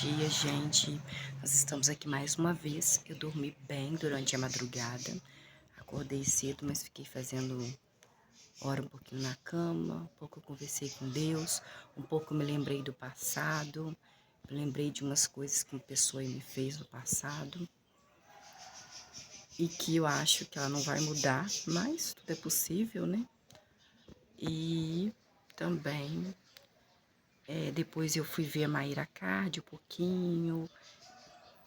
dia, gente. Nós estamos aqui mais uma vez. Eu dormi bem durante a madrugada. Acordei cedo, mas fiquei fazendo hora um pouquinho na cama. Um pouco eu conversei com Deus. Um pouco eu me lembrei do passado. Me lembrei de umas coisas que uma pessoa me fez no passado. E que eu acho que ela não vai mudar, mas tudo é possível, né? E também, depois eu fui ver a Mayra Card um pouquinho.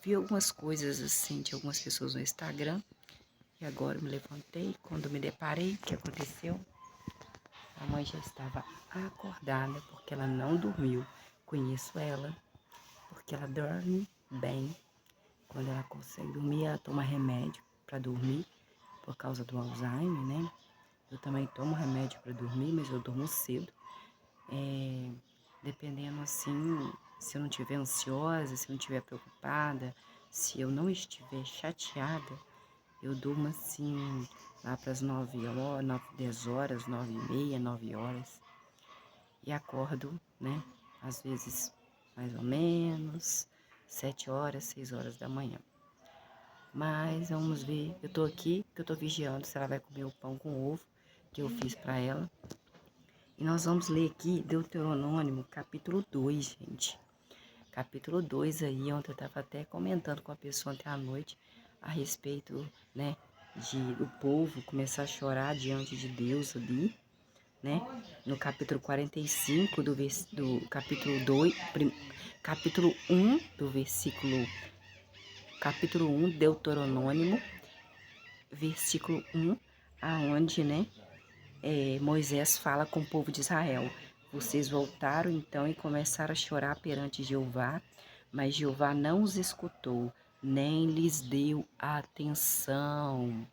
Vi algumas coisas assim de algumas pessoas no Instagram. E agora eu me levantei. Quando me deparei, o que aconteceu? A mãe já estava acordada porque ela não dormiu. Conheço ela porque ela dorme bem. Quando ela consegue dormir, ela toma remédio para dormir por causa do Alzheimer, né? Eu também tomo remédio para dormir, mas eu durmo cedo. Dependendo assim, se eu não estiver ansiosa, se eu não estiver preocupada, se eu não estiver chateada, eu durmo assim, lá para as 9 horas, 9, 10 horas, 9h30, 9 horas. E acordo, né? Às vezes mais ou menos, 7 horas, 6 horas da manhã. Mas vamos ver, eu tô aqui, que eu tô vigiando se ela vai comer o pão com ovo que eu fiz para ela. E nós vamos ler aqui Deuteronômio, capítulo 2, gente. Capítulo 2 aí, ontem eu estava até comentando com a pessoa ontem à noite a respeito, né, de o povo começar a chorar diante de Deus ali, né, no capítulo 45 do capítulo 2, capítulo 1 do versículo, capítulo 1, Deuteronômio, versículo 1, aonde, né, Moisés fala com o povo de Israel. Vocês voltaram então e começaram a chorar perante Jeová, mas Jeová não os escutou, nem lhes deu atenção.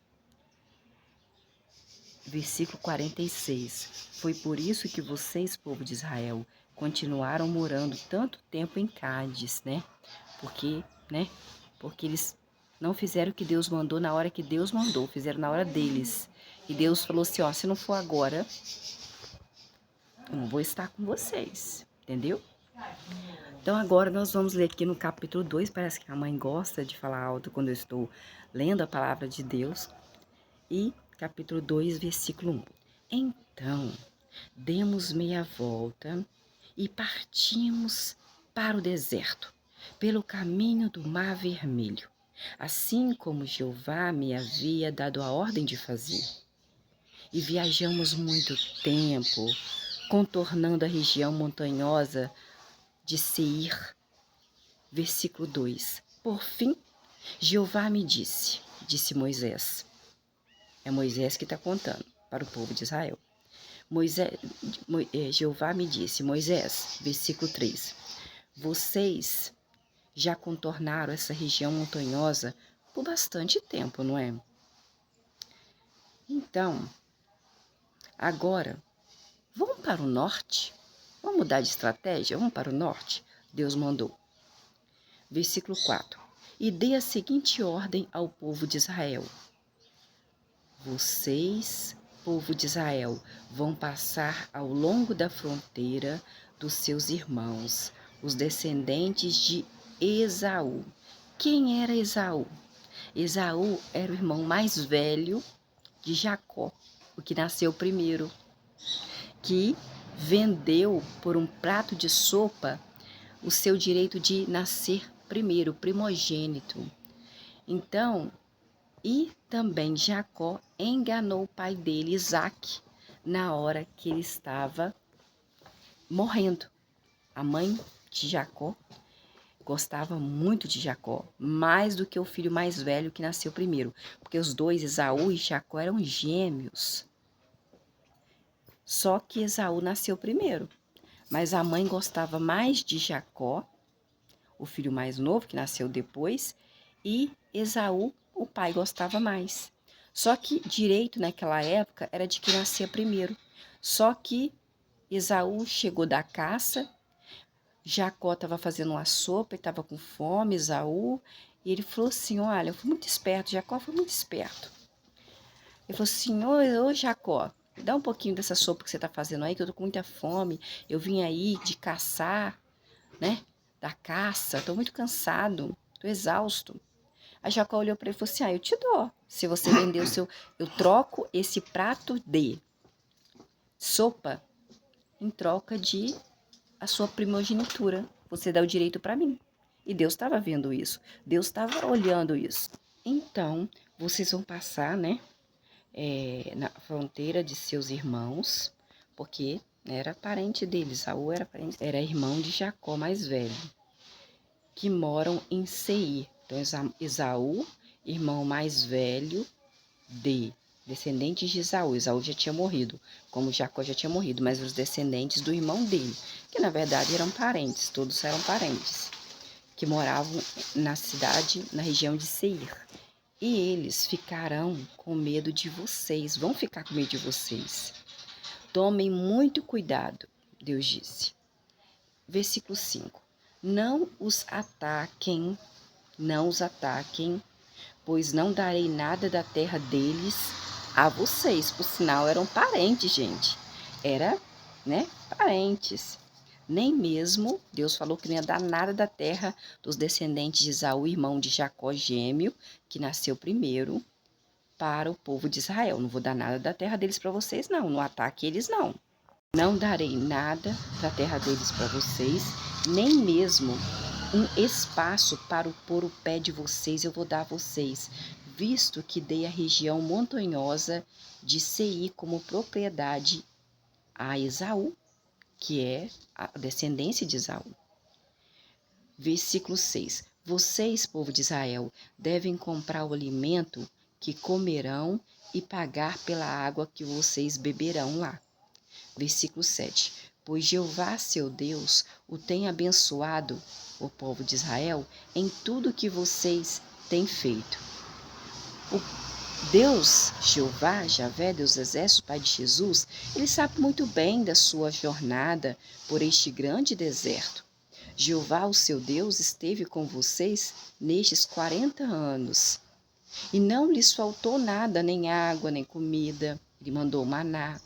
Versículo 46. Foi por isso que vocês, povo de Israel, continuaram morando tanto tempo em Cádiz, né? Porque eles não fizeram o que Deus mandou na hora que Deus mandou, fizeram na hora deles. E Deus falou assim, ó, se não for agora, eu não vou estar com vocês, entendeu? Então agora nós vamos ler aqui no capítulo 2, parece que a mãe gosta de falar alto quando eu estou lendo a palavra de Deus. E capítulo 2, versículo 1. Então, demos meia volta e partimos para o deserto, pelo caminho do Mar Vermelho, assim como Jeová me havia dado a ordem de fazer. E viajamos muito tempo, contornando a região montanhosa de Seir. Versículo 2. Por fim, Jeová me disse Moisés. É Moisés que está contando para o povo de Israel. Jeová me disse, Moisés, versículo 3. Vocês já contornaram essa região montanhosa por bastante tempo, não é? Então, agora, vamos para o norte? Vamos mudar de estratégia? Vamos para o norte? Deus mandou. Versículo 4. E dê a seguinte ordem ao povo de Israel. Vocês, povo de Israel, vão passar ao longo da fronteira dos seus irmãos, os descendentes de Esaú. Quem era Esaú? Esaú era o irmão mais velho de Jacó, o que nasceu primeiro, que vendeu por um prato de sopa o seu direito de nascer primeiro, primogênito. Então, e também Jacó enganou o pai dele, Isaque, na hora que ele estava morrendo. A mãe de Jacó gostava muito de Jacó, mais do que o filho mais velho que nasceu primeiro, porque os dois, Esaú e Jacó, eram gêmeos. Só que Esaú nasceu primeiro, mas a mãe gostava mais de Jacó, o filho mais novo, que nasceu depois, e Esaú, o pai gostava mais. Só que direito naquela época era de quem nascia primeiro. Só que Esaú chegou da caça, Jacó estava fazendo uma sopa e estava com fome, Esaú, e ele falou assim, olha, eu fui muito esperto, Jacó foi muito esperto. Ele falou assim, ô Jacó, me dá um pouquinho dessa sopa que você está fazendo aí, que eu tô com muita fome, eu vim aí de caçar, né? da caça, estou muito cansado, estou exausto. A Jacó olhou para ele e falou assim, eu te dou. Se você vender o seu... Eu troco esse prato de sopa em troca de a sua primogenitura. Você dá o direito para mim. E Deus estava vendo isso. Deus estava olhando isso. Então, vocês vão passar, né? Na fronteira de seus irmãos, porque era parente deles. Saul era irmão de Jacó mais velho, que moram em Seir. Então, Esaú, irmão mais velho descendentes de Esaú. Esaú já tinha morrido, como Jacó já tinha morrido, mas os descendentes do irmão dele, que na verdade eram parentes, todos eram parentes, que moravam na cidade, na região de Seir. E eles ficarão com medo de vocês, vão ficar com medo de vocês. Tomem muito cuidado, Deus disse. Versículo 5. Não os ataquem, pois não darei nada da terra deles a vocês. Por sinal, eram parentes, gente. Era, né, parentes. Nem mesmo, Deus falou que não ia dar nada da terra dos descendentes de Esaú, irmão de Jacó, gêmeo, que nasceu primeiro, para o povo de Israel. Não vou dar nada da terra deles para vocês, não. Não ataque eles, não. Não darei nada da terra deles para vocês, nem mesmo um espaço para pôr o pé de vocês eu vou dar a vocês, visto que dei a região montanhosa de Seir como propriedade a Esaú, que é a descendência de Esaú. Versículo 6. Vocês, povo de Israel, devem comprar o alimento que comerão e pagar pela água que vocês beberão lá. Versículo 7. Pois Jeová, seu Deus, o tem abençoado, o povo de Israel, em tudo que vocês têm feito. O Deus, Jeová, Javé, Deus dos Exércitos, Pai de Jesus, ele sabe muito bem da sua jornada por este grande deserto. Jeová, o seu Deus, esteve com vocês nestes 40 anos. E não lhes faltou nada, nem água, nem comida. Ele mandou maná.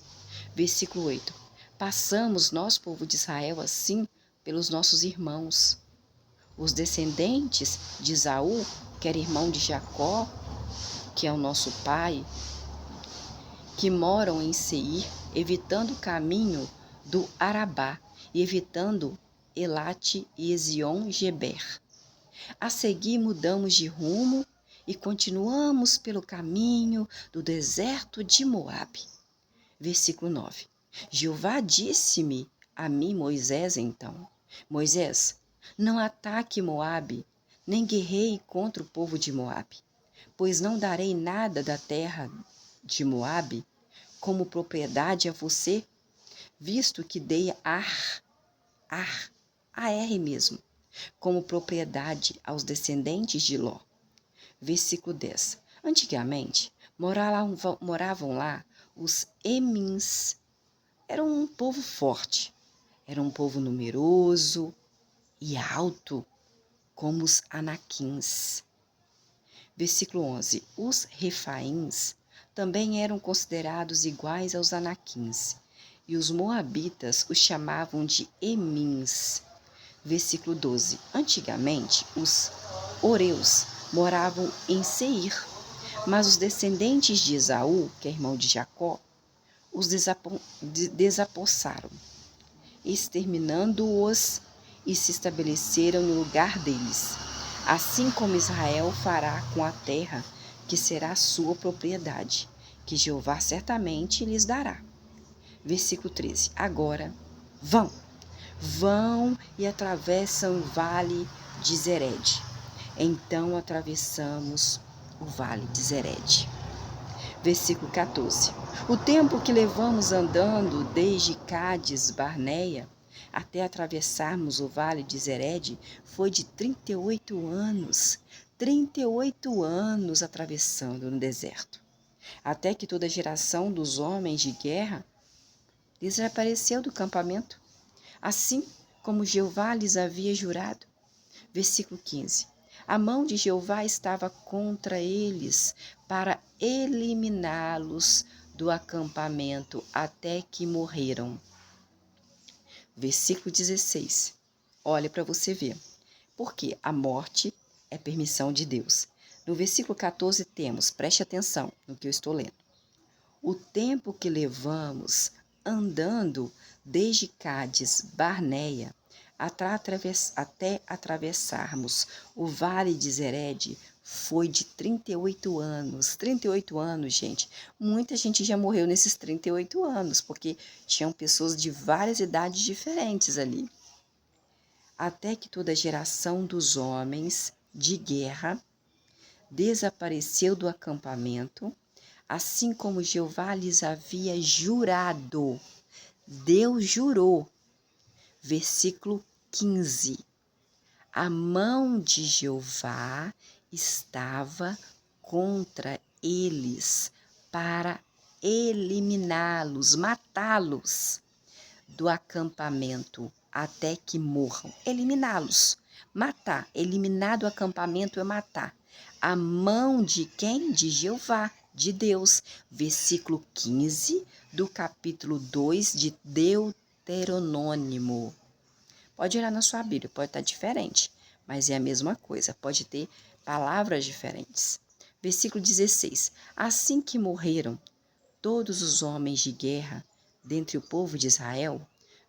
Versículo 8. Passamos nós, povo de Israel, assim pelos nossos irmãos. Os descendentes de Esaú, que era irmão de Jacó, que é o nosso pai, que moram em Seir, evitando o caminho do Arabá e evitando Elate e Ezion-Geber. A seguir mudamos de rumo e continuamos pelo caminho do deserto de Moabe. Versículo 9. Jeová disse-me a mim, Moisés, então: Moisés, não ataque Moabe, nem guerreie contra o povo de Moabe, pois não darei nada da terra de Moabe como propriedade a você, visto que dei Ar mesmo, como propriedade aos descendentes de Ló. Versículo 10. Antigamente, moravam lá os Emins. Era um povo forte, era um povo numeroso e alto, como os Anaquins. Versículo 11. Os Refaíns também eram considerados iguais aos Anaquins, e os Moabitas os chamavam de Emins. Versículo 12. Antigamente, os Oreus moravam em Seir, mas os descendentes de Esaú, que é irmão de Jacó, os desapossaram, exterminando-os e se estabeleceram no lugar deles. Assim como Israel fará com a terra, que será sua propriedade, que Jeová certamente lhes dará. Versículo 13. Agora, vão e atravessam o vale de Zered. Então atravessamos o vale de Zered. Versículo 14. O tempo que levamos andando desde Cádiz Barneia até atravessarmos o vale de Zered foi de 38 anos. 38 anos atravessando no deserto. Até que toda a geração dos homens de guerra desapareceu do campamento, assim como Jeová lhes havia jurado. Versículo 15. A mão de Jeová estava contra eles para eliminá-los do acampamento até que morreram. Versículo 16. Olha para você ver. Porque a morte é permissão de Deus. No versículo 14 temos, preste atenção no que eu estou lendo. O tempo que levamos andando desde Cádiz, Barneia, até atravessarmos o vale de Zered, foi de 38 anos. 38 anos, gente. Muita gente já morreu nesses 38 anos, porque tinham pessoas de várias idades diferentes ali. Até que toda a geração dos homens de guerra desapareceu do acampamento, assim como Jeová lhes havia jurado. Deus jurou. Versículo 15. A mão de Jeová estava contra eles para eliminá-los, matá-los do acampamento até que morram. Eliminá-los. Matar. Eliminar do acampamento é matar. A mão de quem? De Jeová, de Deus. Versículo 15 do capítulo 2 de Deuteronômio. Pode olhar na sua Bíblia, pode estar diferente, mas é a mesma coisa, pode ter palavras diferentes. Versículo 16. Assim que morreram todos os homens de guerra dentre o povo de Israel,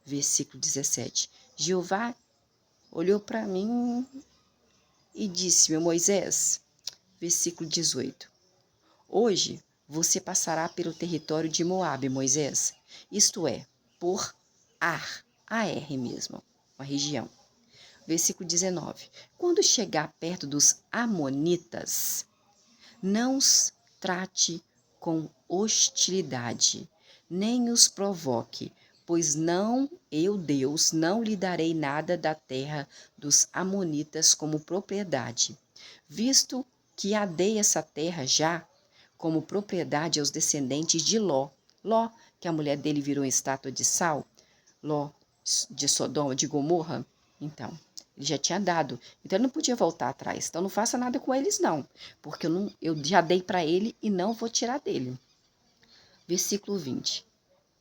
versículo 17. Jeová olhou para mim e disse, meu Moisés, versículo 18. Hoje você passará pelo território de Moabe, Moisés, isto é, por Ar mesmo, uma região. Versículo 19. Quando chegar perto dos amonitas, não os trate com hostilidade, nem os provoque, pois eu, Deus, não lhe darei nada da terra dos amonitas como propriedade, visto que dei essa terra já como propriedade aos descendentes de Ló. Ló, que a mulher dele virou estátua de sal, Ló de Sodoma, de Gomorra, então, ele já tinha dado, então ele não podia voltar atrás. Então não faça nada com eles não, porque eu já dei para ele e não vou tirar dele. Versículo 20.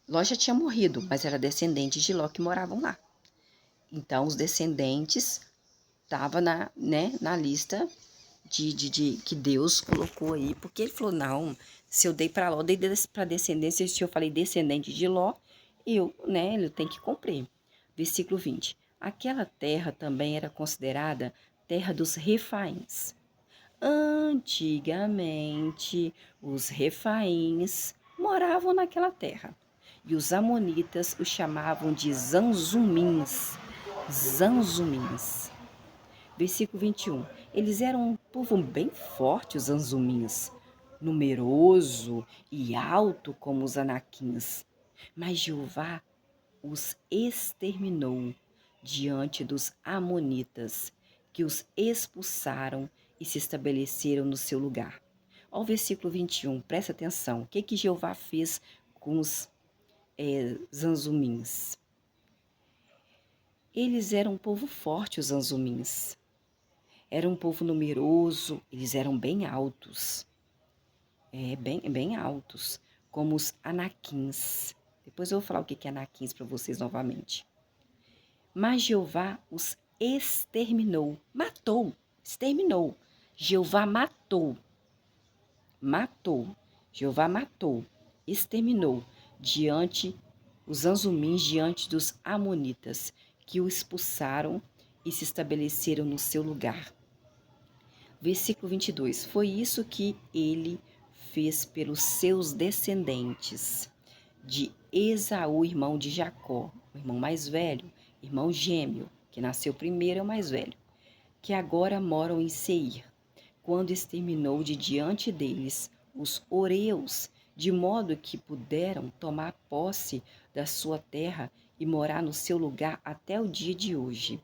Ló já tinha morrido, mas era descendente de Ló que moravam lá. Então os descendentes estavam na lista de que Deus colocou aí, porque ele falou, não, se eu dei para Ló, dei para descendência, se eu falei descendente de Ló, ele tem que cumprir. Versículo 20. Aquela terra também era considerada terra dos Refaíns. Antigamente, os Refaíns moravam naquela terra e os amonitas os chamavam de Zanzumins. Zanzumins. Versículo 21. Eles eram um povo bem forte, os Zanzumins, numeroso e alto como os Anaquins. Mas Jeová os exterminou diante dos amonitas, que os expulsaram e se estabeleceram no seu lugar. Olha o versículo 21, presta atenção. O que Jeová fez com os Zanzumins? Eles eram um povo forte, os Zanzumins. Era um povo numeroso, eles eram bem altos. Bem altos, como os Anaquins. Depois eu vou falar o que é Anaquins para vocês novamente. Mas Jeová os exterminou, matou, exterminou. Jeová matou, Jeová matou, exterminou os Zanzumins diante dos amonitas, que o expulsaram e se estabeleceram no seu lugar. Versículo 22. Foi isso que ele fez pelos seus descendentes, de Esaú, irmão de Jacó, o irmão mais velho, irmão gêmeo, que nasceu primeiro é o mais velho, que agora moram em Seir, quando exterminou de diante deles os Oreus, de modo que puderam tomar posse da sua terra e morar no seu lugar até o dia de hoje.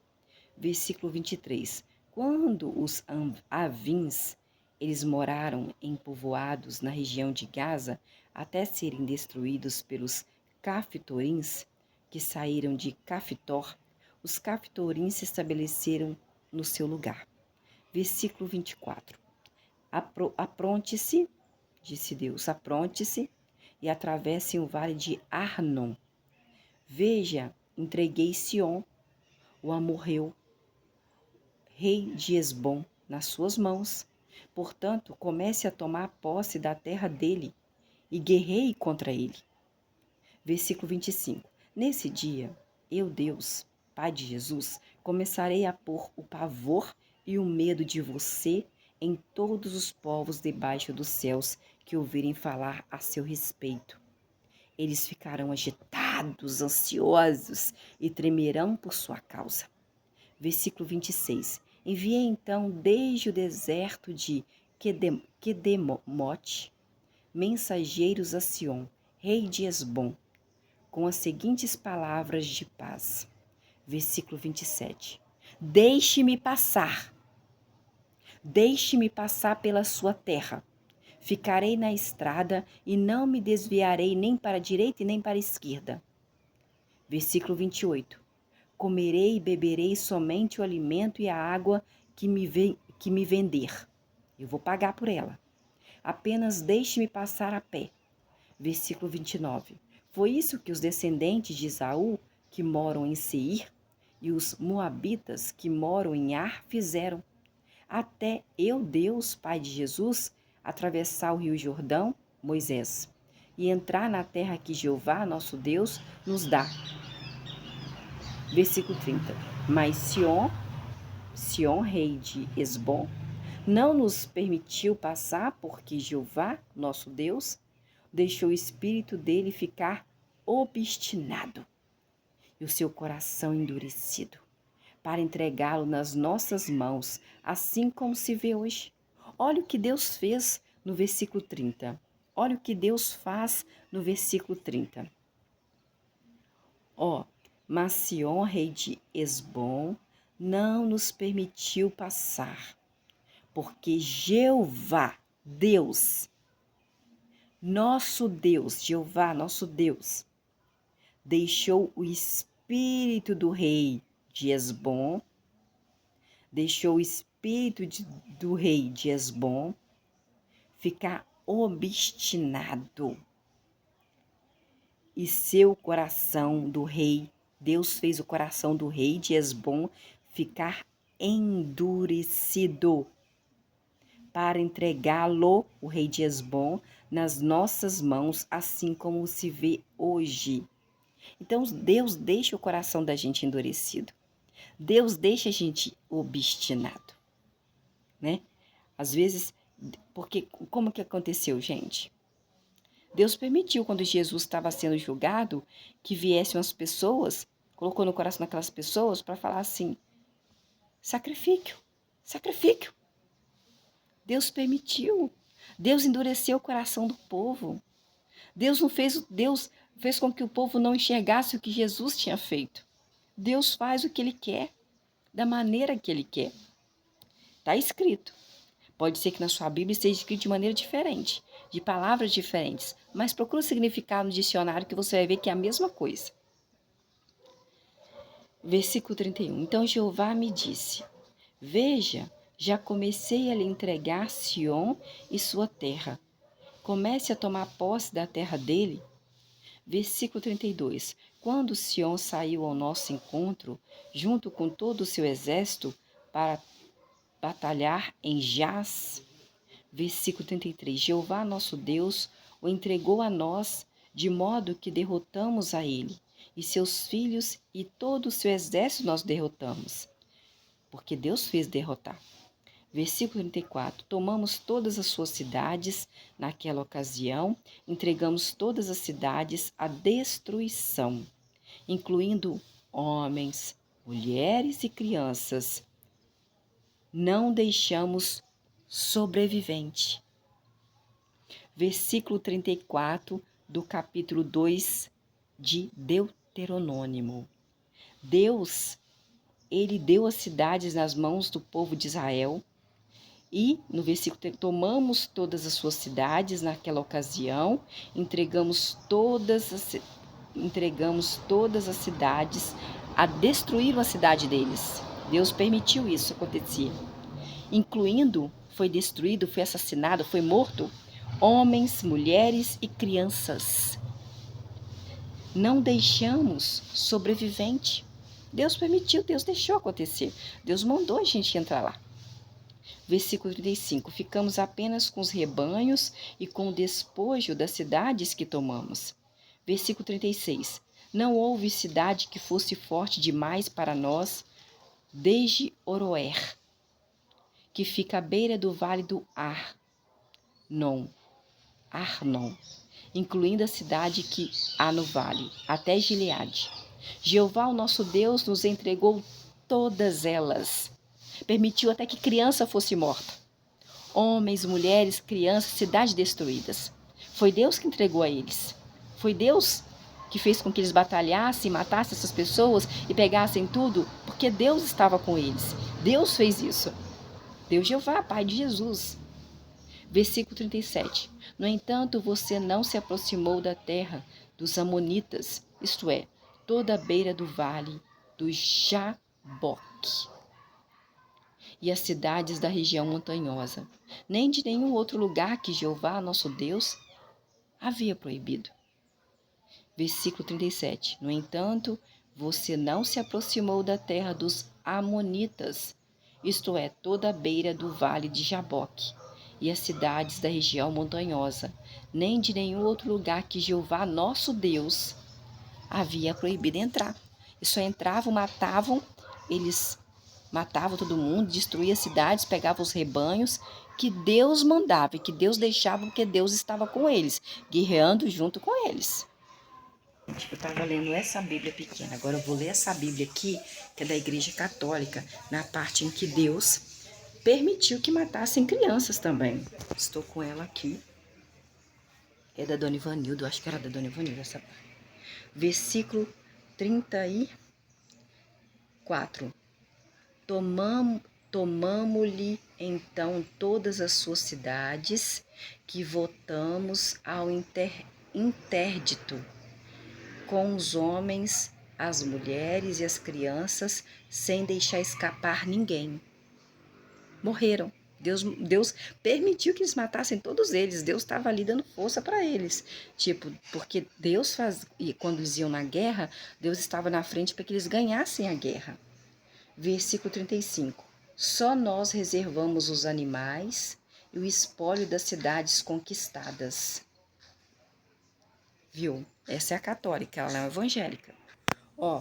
Versículo 23. Quando os Avins, eles moraram em povoados na região de Gaza, até serem destruídos pelos Caftorins, que saíram de Cafitor, os Caftorins se estabeleceram no seu lugar. Versículo 24. Apronte-se, disse Deus, apronte-se e atravessem o vale de Arnon. Veja, entreguei Sion, o amorreu, rei de Hesbom, nas suas mãos. Portanto, comece a tomar posse da terra dele e guerreie contra ele. Versículo 25. Nesse dia, eu, Deus, Pai de Jesus, começarei a pôr o pavor e o medo de você em todos os povos debaixo dos céus que ouvirem falar a seu respeito. Eles ficarão agitados, ansiosos e tremerão por sua causa. Versículo 26. Enviei então desde o deserto de Quedemote mensageiros a Sion, rei de Hesbom, com as seguintes palavras de paz. Versículo 27. Deixe-me passar pela sua terra. Ficarei na estrada e não me desviarei nem para a direita e nem para a esquerda. Versículo 28. Comerei e beberei somente o alimento e a água que me vender. Eu vou pagar por ela. Apenas deixe-me passar a pé. Versículo 29. Foi isso que os descendentes de Esaú, que moram em Seir, e os moabitas, que moram em Ar, fizeram. Até eu, Deus, Pai de Jesus, atravessar o rio Jordão, Moisés, e entrar na terra que Jeová, nosso Deus, nos dá. Versículo 30. Mas Sion, rei de Hesbom, não nos permitiu passar porque Jeová, nosso Deus, deixou o espírito dele ficar obstinado e o seu coração endurecido, para entregá-lo nas nossas mãos, assim como se vê hoje. Olha o que Deus fez no versículo 30. Olha o que Deus faz no versículo 30. Mas Sion, rei de Hesbom, não nos permitiu passar, porque Jeová, Deus, nosso Deus, Jeová, nosso Deus, deixou o espírito do rei de Hesbom, ficar obstinado. E seu coração do rei, Deus fez o coração do rei de Hesbom ficar endurecido, para entregá-lo, o rei de Hesbom, nas nossas mãos, assim como se vê hoje. Então, Deus deixa o coração da gente endurecido. Deus deixa a gente obstinado, né? Às vezes, porque como que aconteceu, gente? Deus permitiu, quando Jesus estava sendo julgado, que viessem as pessoas, colocou no coração daquelas pessoas para falar assim, sacrifício. Deus permitiu. Deus endureceu o coração do povo. Deus fez com que o povo não enxergasse o que Jesus tinha feito. Deus faz o que Ele quer, da maneira que Ele quer. Está escrito. Pode ser que na sua Bíblia esteja escrito de maneira diferente, de palavras diferentes, mas procura o significado no dicionário que você vai ver que é a mesma coisa. Versículo 31. Então Jeová me disse, veja, já comecei a lhe entregar Sion e sua terra. Comece a tomar posse da terra dele. Versículo 32. Quando Sion saiu ao nosso encontro, junto com todo o seu exército, para batalhar em Jaz. Versículo 33. Jeová, nosso Deus, o entregou a nós, de modo que derrotamos a ele, e seus filhos e todo o seu exército nós derrotamos, porque Deus fez derrotar. Versículo 34. Tomamos todas as suas cidades naquela ocasião, entregamos todas as cidades à destruição, incluindo homens, mulheres e crianças. Não deixamos sobrevivente. Versículo 34 do capítulo 2 de Deuteronômio. Deus, Ele deu as cidades nas mãos do povo de Israel. E, no versículo, tomamos todas as suas cidades naquela ocasião, entregamos todas as cidades, a destruir a cidade deles. Deus permitiu isso acontecer. Incluindo, foi destruído, foi assassinado, foi morto, homens, mulheres e crianças. Não deixamos sobrevivente. Deus permitiu, Deus deixou acontecer. Deus mandou a gente entrar lá. Versículo 35. Ficamos apenas com os rebanhos e com o despojo das cidades que tomamos. Versículo 36. Não houve cidade que fosse forte demais para nós, desde Oroer, que fica à beira do vale do Arnon, incluindo a cidade que há no vale, até Gileade. Jeová, o nosso Deus, nos entregou todas elas. Permitiu até que criança fosse morta. Homens, mulheres, crianças, cidades destruídas. Foi Deus que entregou a eles. Foi Deus que fez com que eles batalhassem, matassem essas pessoas e pegassem tudo, porque Deus estava com eles. Deus fez isso. Deus Jeová, Pai de Jesus. Versículo 37. No entanto, você não se aproximou da terra dos amonitas, isto é, toda a beira do vale do Jaboque e as cidades da região montanhosa, nem de nenhum outro lugar que Jeová, nosso Deus, havia proibido. Versículo 37. No entanto, você não se aproximou da terra dos amonitas, isto é, toda a beira do vale de Jaboque e as cidades da região montanhosa, nem de nenhum outro lugar que Jeová, nosso Deus, havia proibido entrar. E só entravam, eles matavam todo mundo, destruíam as cidades, pegavam os rebanhos que Deus mandava e que Deus deixava porque Deus estava com eles, guerreando junto com eles. Eu estava lendo essa Bíblia pequena, agora eu vou ler essa Bíblia aqui, que é da Igreja Católica, na parte em que Deus permitiu que matassem crianças também. Estou com ela aqui. É da Dona Ivanildo, acho que era da Dona Ivanildo essa parte. Versículo 34. Tomamo-lhe então todas as suas cidades, que votamos ao interdito, com os homens, as mulheres e as crianças, sem deixar escapar ninguém. Morreram. Deus permitiu que eles matassem todos eles. Deus estava ali dando força para eles. Porque Deus quando eles iam na guerra, Deus estava na frente para que eles ganhassem a guerra. Versículo 35. Só nós reservamos os animais e o espólio das cidades conquistadas. Viu? Essa é a católica, ela é evangélica.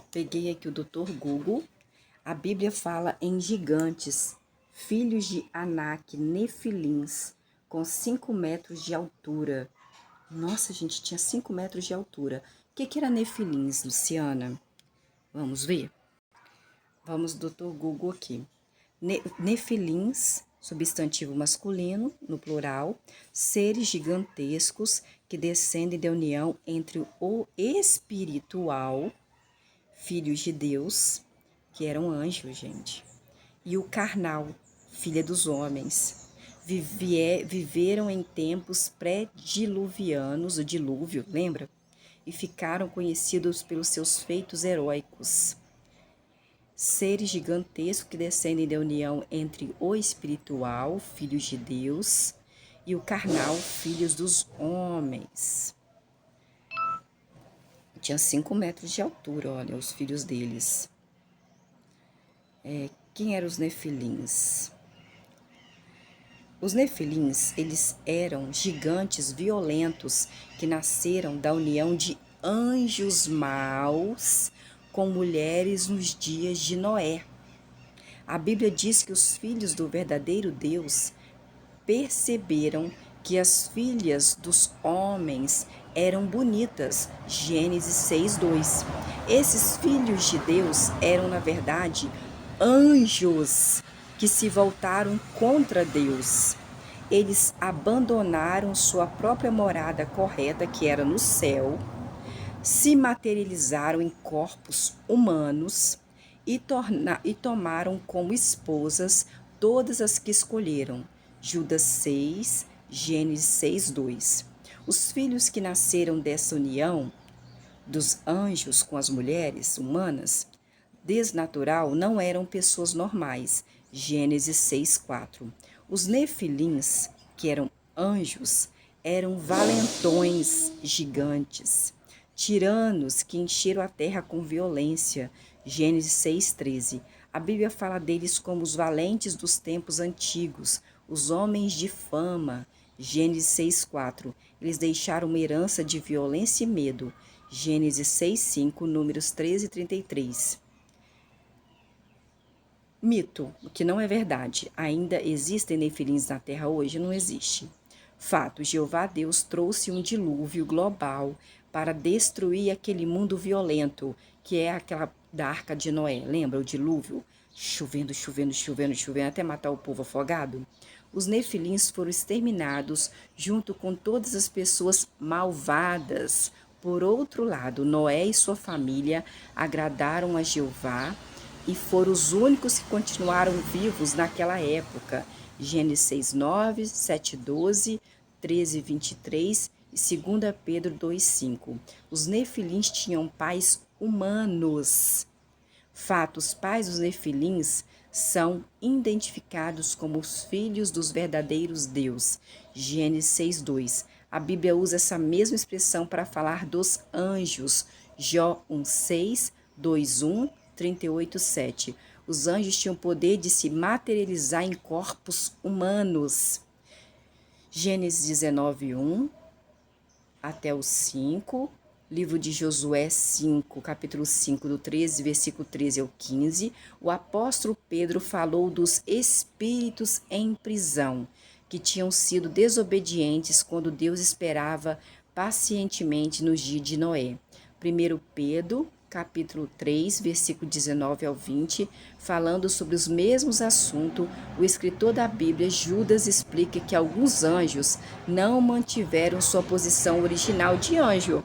Peguei aqui o Dr. Google. A Bíblia fala em gigantes, filhos de Anak, nefilins, com 5 metros de altura. Nossa, gente, tinha 5 metros de altura. O que era nefilins, Luciana? Vamos ver? Vamos, Dr. Google aqui. Nefilins, substantivo masculino, no plural, seres gigantescos que descendem da união entre o espiritual, filhos de Deus, que eram anjos, gente, e o carnal, filha dos homens. Viveram em tempos pré-diluvianos, o dilúvio, lembra? E ficaram conhecidos pelos seus feitos heróicos. Seres gigantescos que descendem da união entre o espiritual, filhos de Deus, e o carnal, filhos dos homens. Tinha 5 metros de altura, olha, os filhos deles. Quem eram os nefilins? Os nefilins, eles eram gigantes violentos que nasceram da união de anjos maus com mulheres nos dias de Noé. A Bíblia diz que os filhos do verdadeiro Deus perceberam que as filhas dos homens eram bonitas. Gênesis 6:2. Esses filhos de Deus eram, na verdade, anjos que se voltaram contra Deus. Eles abandonaram sua própria morada correta, que era no céu, se materializaram em corpos humanos e tomaram como esposas todas as que escolheram. Judas 6, Gênesis 6:2. Os filhos que nasceram dessa união dos anjos com as mulheres humanas desnatural não eram pessoas normais. Gênesis 6:4. Os nefilins, que eram anjos, eram valentões gigantes. tiranos que encheram a terra com violência. Gênesis 6:13. A Bíblia fala deles como os valentes dos tempos antigos, os homens de fama. Gênesis 6:4. Eles deixaram uma herança de violência e medo. Gênesis 6:5, Números 13 e 33. Mito, o que não é verdade. Ainda existem nefilins na Terra hoje? Não existe. Fato, Jeová Deus trouxe um dilúvio global para destruir aquele mundo violento, que é aquela da Arca de Noé. Lembra o dilúvio? Chovendo, chovendo, chovendo, chovendo, até matar o povo afogado. Os nefilins foram exterminados junto com todas as pessoas malvadas. Por outro lado, Noé e sua família agradaram a Jeová e foram os únicos que continuaram vivos naquela época. Gênesis 6:9, 7:12, 13:23 e 2 Pedro 2:5. Os nefilins tinham pais humanos. Fato, os pais dos nefilins são identificados como os filhos dos verdadeiros Deus. Gênesis 6:2. A Bíblia usa essa mesma expressão para falar dos anjos. Jó 1:6, 2:1, 38:7. Os anjos tinham o poder de se materializar em corpos humanos. Gênesis 19:1 até o 5. Livro de Josué 5, capítulo 5, do 13, versículo 13 ao 15. O apóstolo Pedro falou dos espíritos em prisão, que tinham sido desobedientes quando Deus esperava pacientemente nos dias de Noé. 1 Pedro, capítulo 3, versículo 19 ao 20, falando sobre os mesmos assuntos, o escritor da Bíblia, Judas, explica que alguns anjos não mantiveram sua posição original de anjo,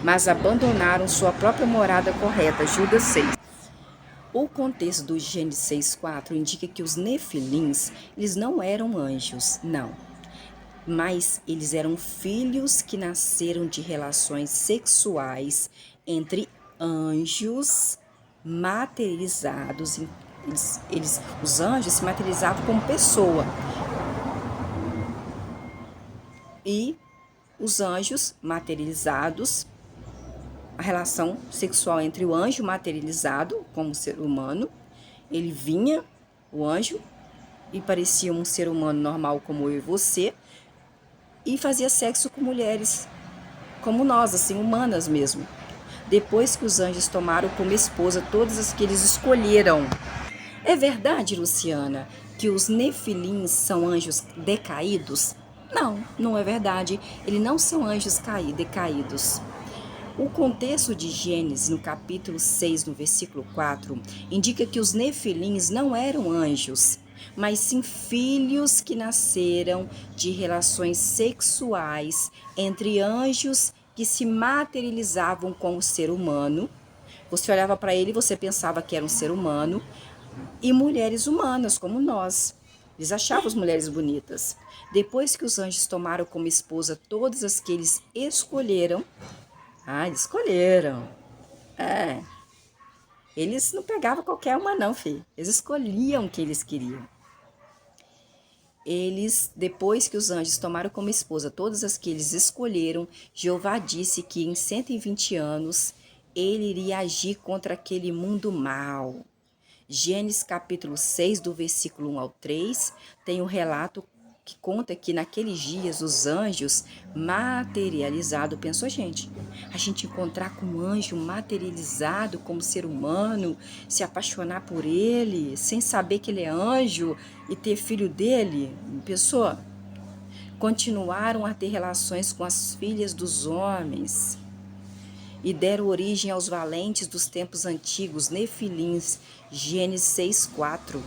mas abandonaram sua própria morada correta. Judas 6. O contexto do Gênesis 6:4 indica que os nefilins, eles não eram anjos, não. Mas eles eram filhos que nasceram de relações sexuais entre anjos materializados. Os anjos se materializavam como pessoa. E os anjos materializados, a relação sexual entre o anjo materializado como ser humano, ele vinha, o anjo, e parecia um ser humano normal como eu e você, e fazia sexo com mulheres como nós, assim, humanas mesmo. Depois que os anjos tomaram como esposa todas as que eles escolheram. É verdade, Luciana, que os nefilins são anjos decaídos? Não, não é verdade. Eles não são anjos decaídos. O contexto de Gênesis, no capítulo 6, no versículo 4, indica que os nefilins não eram anjos, mas sim filhos que nasceram de relações sexuais entre anjos que se materializavam com o ser humano. Você olhava para ele e você pensava que era um ser humano, e mulheres humanas como nós. Eles achavam as mulheres bonitas. Depois que os anjos tomaram como esposa todas as que eles escolheram, eles escolheram. Eles não pegavam qualquer uma não, filho. Eles escolhiam o que eles queriam. Depois que os anjos tomaram como esposa todas as que eles escolheram, Jeová disse que em 120 anos ele iria agir contra aquele mundo mau. Gênesis capítulo 6, do versículo 1 ao 3, tem um relato que conta que naqueles dias os anjos materializados, pensou a gente encontrar com um anjo materializado como ser humano, se apaixonar por ele, sem saber que ele é anjo e ter filho dele, pensou? Continuaram a ter relações com as filhas dos homens e deram origem aos valentes dos tempos antigos, nefilins, Gênesis 6:4.